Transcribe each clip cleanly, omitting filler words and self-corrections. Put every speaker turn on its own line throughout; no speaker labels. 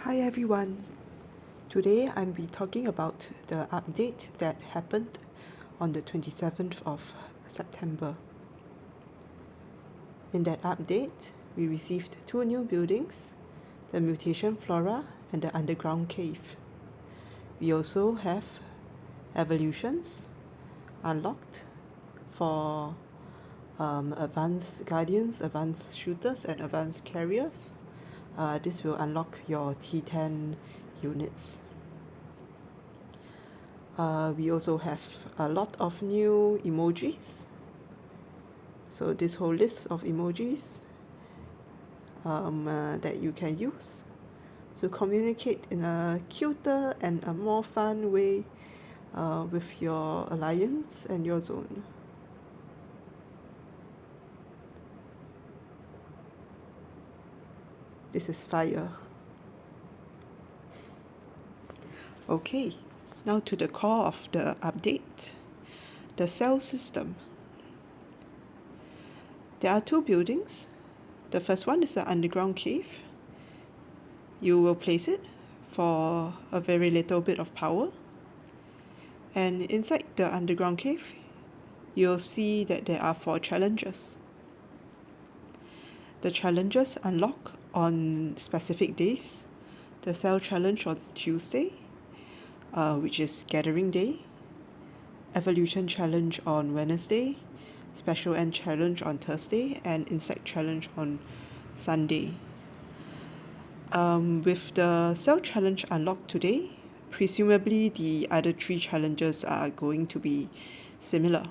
Hi everyone. Today I'll be talking about the update that happened on the 27th of September. In that update, we received 2 new buildings, the mutation flora and the underground cave. We also have evolutions unlocked for advanced guardians, advanced shooters and advanced carriers. This will unlock your T10 units. We also have a lot of new emojis. So this whole list of emojis that you can use to communicate in a cuter and a more fun way with your alliance and your zone. This is fire. Okay, now to the core of the update, the cell system. There are 2 buildings. The first one is the underground cave. You will place it for a very little bit of power. And inside the underground cave, you'll see that there are 4 challenges. The challenges unlock on specific days. The cell challenge on Tuesday, which is gathering day. Evolution challenge on Wednesday. Special end challenge on Thursday. And insect challenge on Sunday. With the cell challenge unlocked today, presumably the other 3 challenges are going to be similar.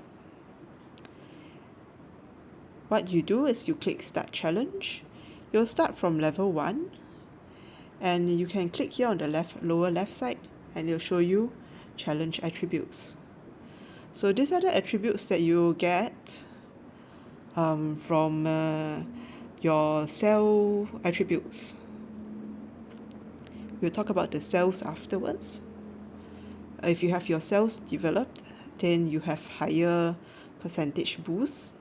What you do is you click Start Challenge. You'll start from level 1, and you can click here on the lower left side, and it'll show you challenge attributes. So these are the attributes that you get from your cell attributes. We'll talk about the cells afterwards. If you have your cells developed, then you have higher percentage boost.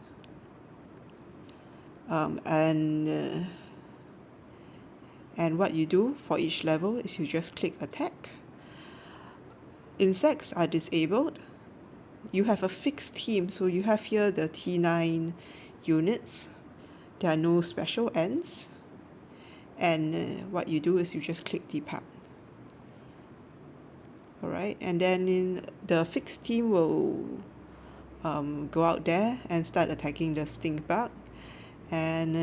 And what you do for each level is you just click attack. Insects are disabled. You have a fixed team, so you have here the T9 units. There are no special ends. And what you do is you just click depart. Alright, and then the fixed team will go out there and start attacking the stink bug. And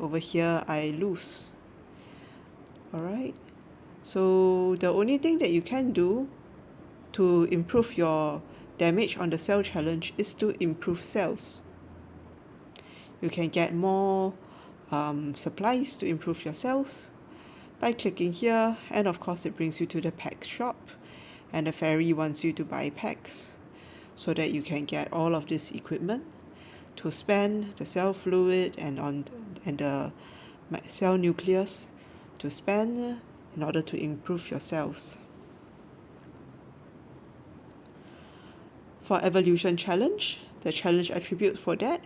over here I lose. Alright, so the only thing that you can do to improve your damage on the cell challenge is to improve cells. You can get more supplies to improve your cells by clicking here, and of course it brings you to the pack shop, and the fairy wants you to buy packs so that you can get all of this equipment to spend the cell fluid and the cell nucleus to spend in order to improve your cells. For evolution challenge, the challenge attribute for that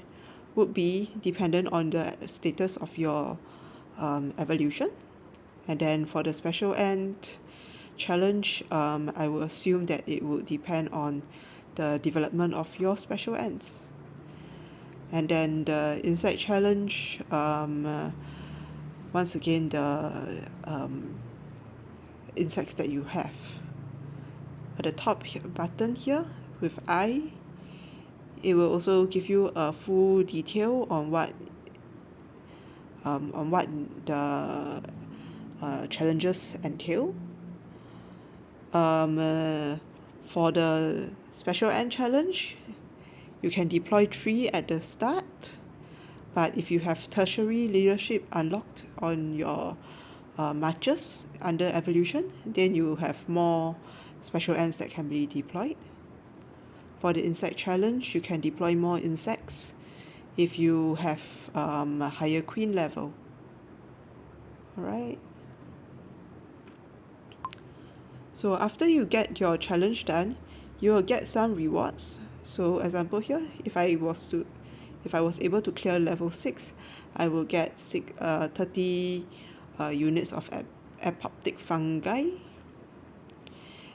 would be dependent on the status of your evolution. And then for the special end challenge, I will assume that it would depend on the development of your special ends. And then the insect challenge, once again the insects that you have. At the top button here with I, it will also give you a full detail on what the challenges entail. For the special end challenge, you can deploy 3 at the start, but if you have tertiary leadership unlocked on your matches under evolution, then you have more special ends that can be deployed. For the insect challenge, you can deploy more insects if you have a higher queen level. Alright. So after you get your challenge done, you will get some rewards. So example here, if I was able to clear level 6, I will get 30 units of epoptic fungi,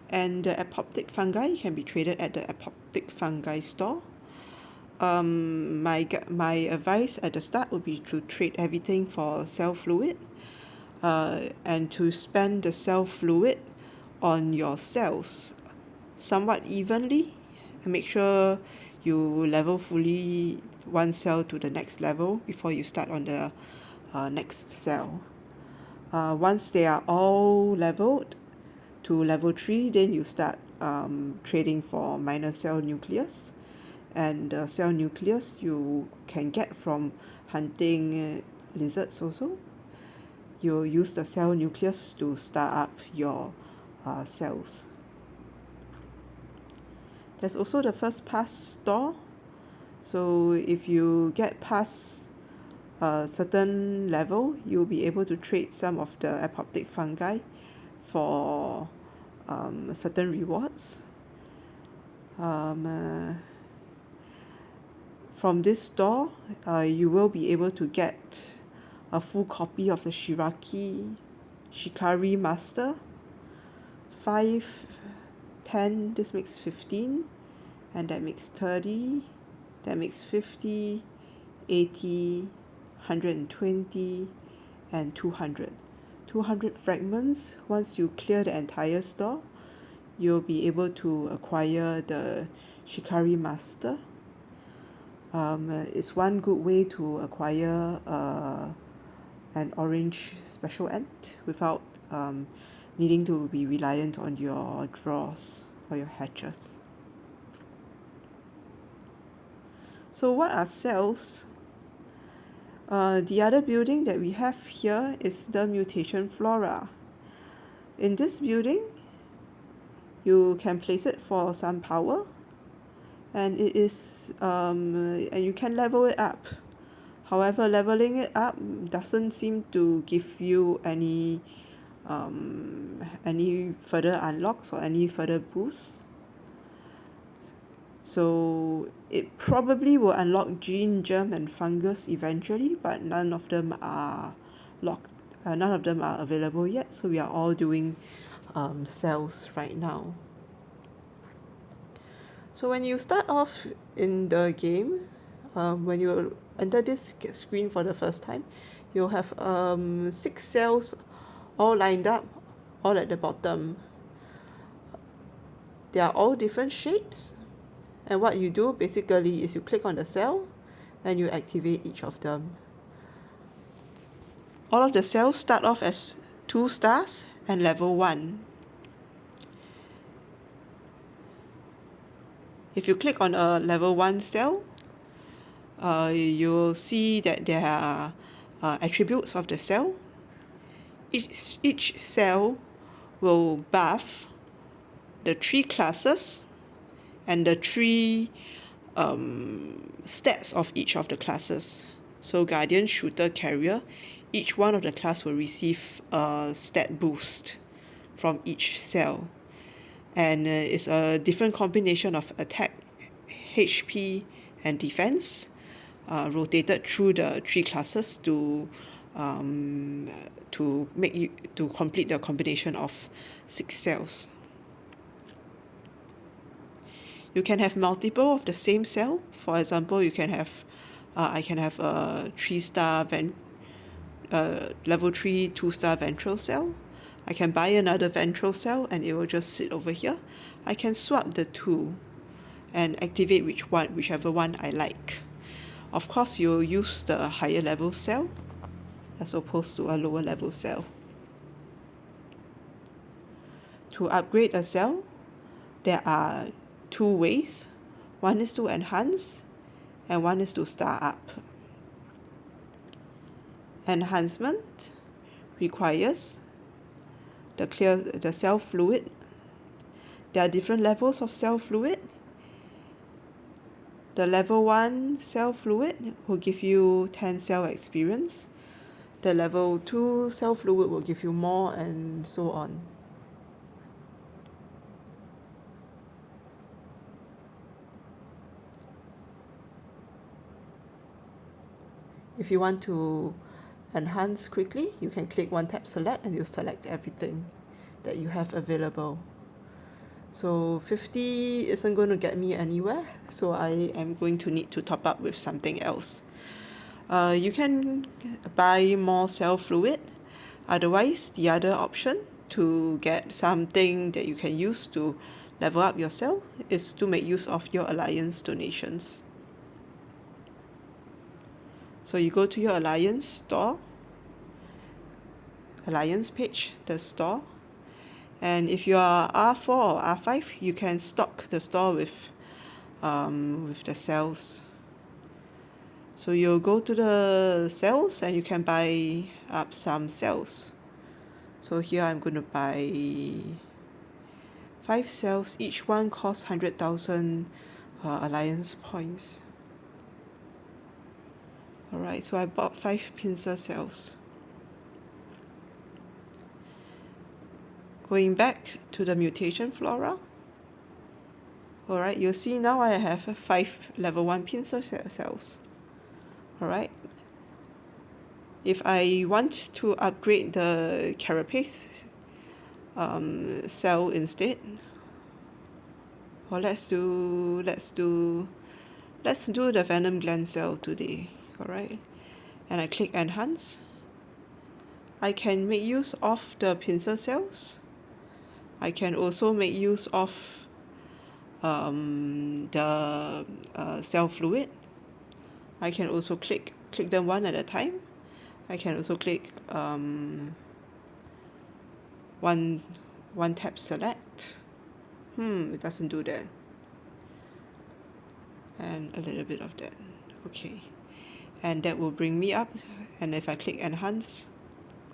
and the epoptic fungi can be traded at the epoptic fungi store. My advice at the start would be to trade everything for cell fluid, and to spend the cell fluid on your cells somewhat evenly, and make sure you level fully one cell to the next level before you start on the next cell. Once they are all leveled to level 3, then you start trading for minor cell nucleus, and the cell nucleus you can get from hunting lizards also. You'll use the cell nucleus to start up your cells. There's also the first pass store. So if you get past a certain level, you'll be able to trade some of the epoptic fungi for certain rewards. From this store, you will be able to get a full copy of the Shikaree Master. 5, 10, this makes 15, and that makes 30, that makes 50, 80, 120, and 200. 200 fragments. Once you clear the entire store, you'll be able to acquire the Shikaree Master. It's one good way to acquire an orange special ant without needing to be reliant on your draws or your hatches. So what are cells? The other building that we have here is the mutation flora. In this building, you can place it for some power, and it is and you can level it up. However, leveling it up doesn't seem to give you any further unlocks or any further boosts. So it probably will unlock gene, germ, and fungus eventually, but none of them are locked. None of them are available yet. So we are all doing cells right now. So when you start off in the game, when you enter this screen for the first time, you'll have 6 cells all lined up, all at the bottom. They are all different shapes, and what you do basically is you click on the cell and you activate each of them. All of the cells start off as 2 stars and level 1. If you click on a level 1 cell, you'll see that there are attributes of the cell. Each cell will buff the 3 classes and the 3 stats of each of the classes. So Guardian, Shooter, Carrier, each one of the class will receive a stat boost from each cell. And it's a different combination of attack, HP, and defense, rotated through the 3 classes to complete the combination of 6 cells. You can have multiple of the same cell. For example, you can have I can have a 3-star level 3 2-star ventral cell. I can buy another ventral cell and it will just sit over here. I can swap the 2 and activate whichever one I like. Of course, you'll use the higher level cell as opposed to a lower level cell. To upgrade a cell, there are 2 ways. One is to enhance and one is to star up. Enhancement requires the cell fluid. There are different levels of cell fluid. The level 1 cell fluid will give you 10 cell experience. The level 2 cell fluid will give you more, and so on. If you want to enhance quickly, you can click one tap select and you'll select everything that you have available. So 50 isn't going to get me anywhere, so I am going to need to top up with something else. You can buy more cell fluid. Otherwise, the other option to get something that you can use to level up your cell is to make use of your Alliance donations. So you go to your Alliance store, Alliance page, the store, and if you are R4 or R5, you can stock the store with the cells. So you'll go to the cells and you can buy up some cells. So here I'm going to buy 5 cells. Each one costs 100,000 Alliance points. Alright, so I bought 5 pincer cells. Going back to the mutation flora. Alright, you'll see now I have 5 level 1 pincer cells. Alright. If I want to upgrade the carapace cell instead, or let's do the venom gland cell today. Alright, and I click enhance. I can make use of the pincer cells. I can also make use of the cell fluid. I can also click them one at a time. I can also click one tap select. It doesn't do that. And a little bit of that. Okay. And that will bring me up. And if I click enhance,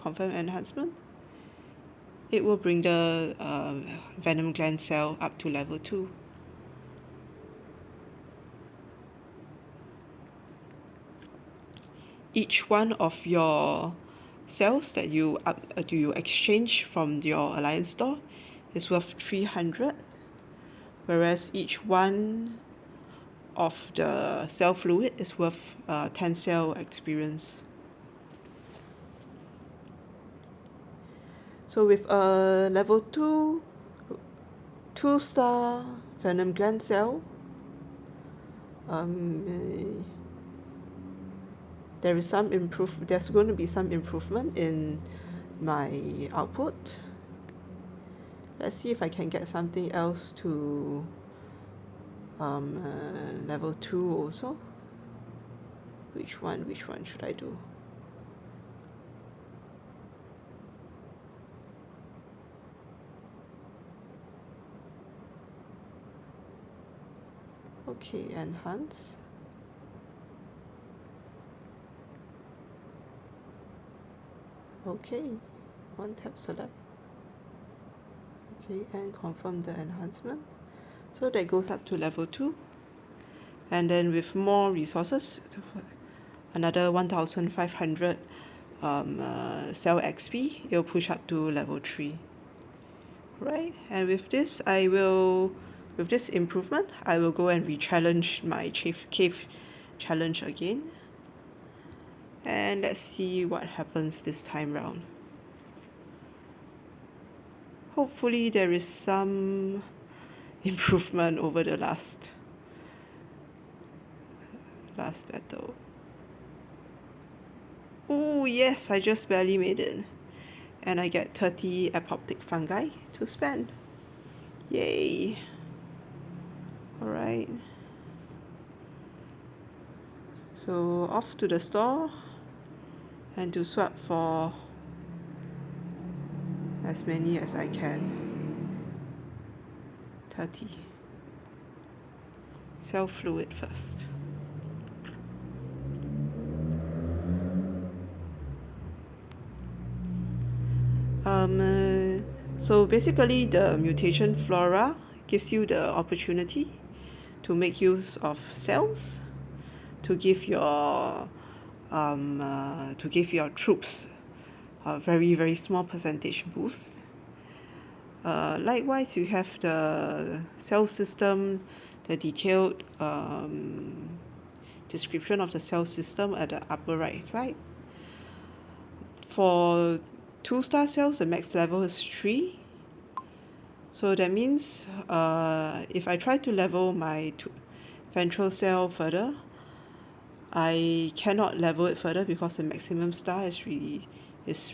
confirm enhancement, it will bring the venom gland cell up to level 2. Each one of your cells that you exchange from your Alliance store is worth 300, whereas each one of the cell fluid is worth 10 cell experience. So with a level 2-star venom gland cell, there's going to be some improvement in my output. Let's see if I can get something else to level 2 also. Which one should I do? Okay, enhance. Okay, one tap select. Okay, and confirm the enhancement. So that goes up to level 2. And then with more resources, another 1,500 cell XP, it'll push up to level 3. Right, and with this improvement, I will go and re-challenge my cave challenge again. And let's see what happens this time round. Hopefully there is some improvement over the last battle. Oh yes, I just barely made it. And I get 30 epoptic fungi to spend. Yay. Alright. So off to the store and to swap for as many as I can. 30. Cell fluid first. So basically the mutation flora gives you the opportunity to make use of cells to give your troops a very, very small percentage boost. Likewise, you have the cell system, the detailed description of the cell system at the upper right side. For 2-star cells, the max level is 3. So that means if I try to level my ventral cell further, I cannot level it further because the maximum star is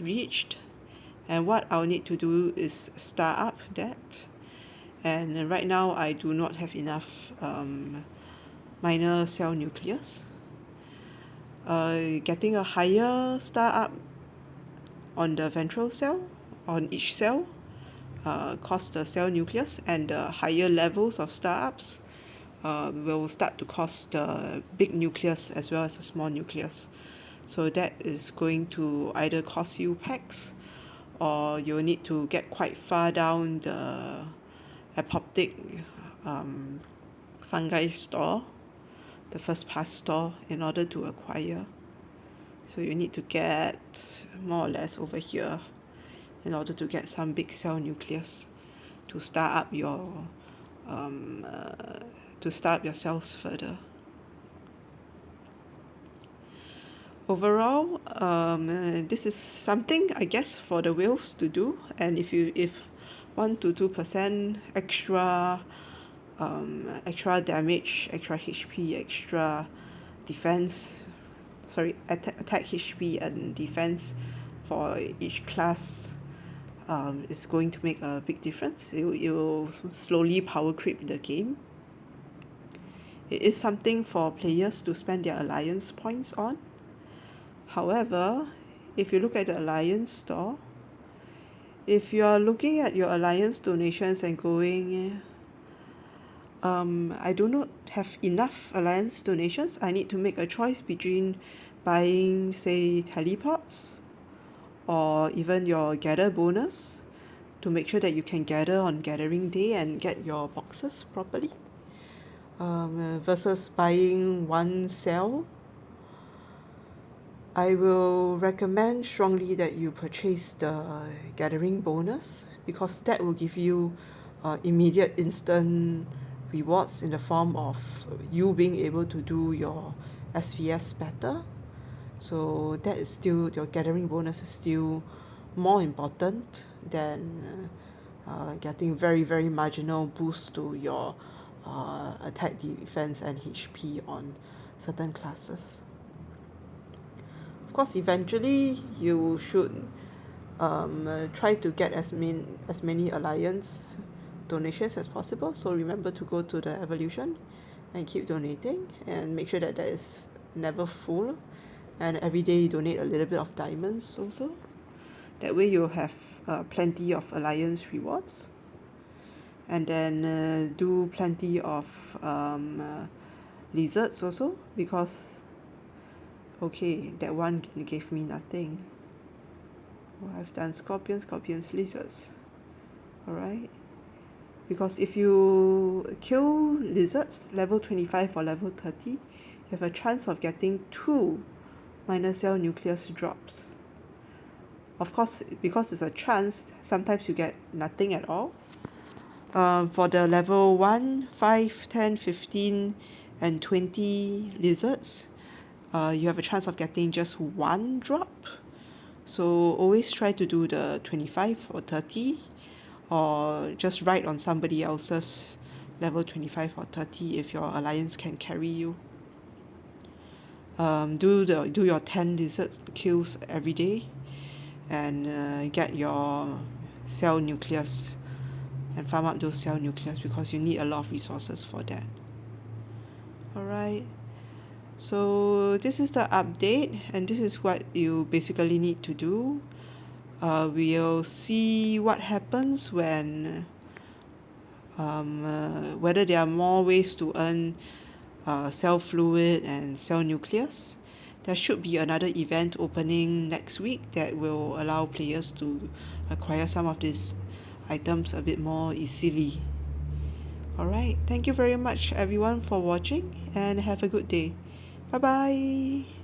reached. And what I'll need to do is star up that. And right now I do not have enough minor cell nucleus. Getting a higher star up on the ventral cell, on each cell, cause the cell nucleus, and the higher levels of star ups will start to cause the big nucleus as well as the small nucleus. So that is going to either cause you PEX, or you'll need to get quite far down the epoptic fungi store, the first pass store, in order to acquire. So you need to get more or less over here in order to get some big cell nucleus to start up your cells further. Overall, this is something I guess for the whales to do, and if 1 to 2% extra damage, extra HP, extra defense, attack HP and defense for each class is going to make a big difference. It will slowly power creep the game. It is something for players to spend their alliance points on. However, if you look at the alliance store, if you are looking at your alliance donations and going, I do not have enough alliance donations, I need to make a choice between buying, say, teleports or even your gather bonus to make sure that you can gather on gathering day and get your boxes properly, versus buying one cell. I will recommend strongly that you purchase the gathering bonus, because that will give you immediate instant rewards in the form of you being able to do your SVS better. So that is still, your gathering bonus is still more important than getting very, very marginal boost to your attack, defense and HP on certain classes. Of course, eventually you should try to get as many alliance donations as possible. So remember to go to the evolution and keep donating, and make sure that that is never full, and every day you donate a little bit of diamonds also. That way you'll have plenty of alliance rewards, and then do plenty of lizards also, because okay, that one gave me nothing. Well, I've done scorpions, lizards. Alright, because if you kill lizards level 25 or level 30, you have a chance of getting 2 minor cell nucleus drops. Of course, because it's a chance, sometimes you get nothing at all. For the level 1, 5, 10, 15 and 20 lizards, you have a chance of getting just 1 drop. So always try to do the 25 or 30, or just ride on somebody else's level 25 or 30 if your alliance can carry you. Do your 10 lizard kills every day, and get your cell nucleus and farm up those cell nucleus, because you need a lot of resources for that. Alright, so this is the update, and this is what you basically need to do. We'll see what happens when whether there are more ways to earn cell fluid and cell nucleus. There should be another event opening next week that will allow players to acquire some of these items a bit more easily. Alright, thank you very much everyone for watching, and have a good day. Bye bye.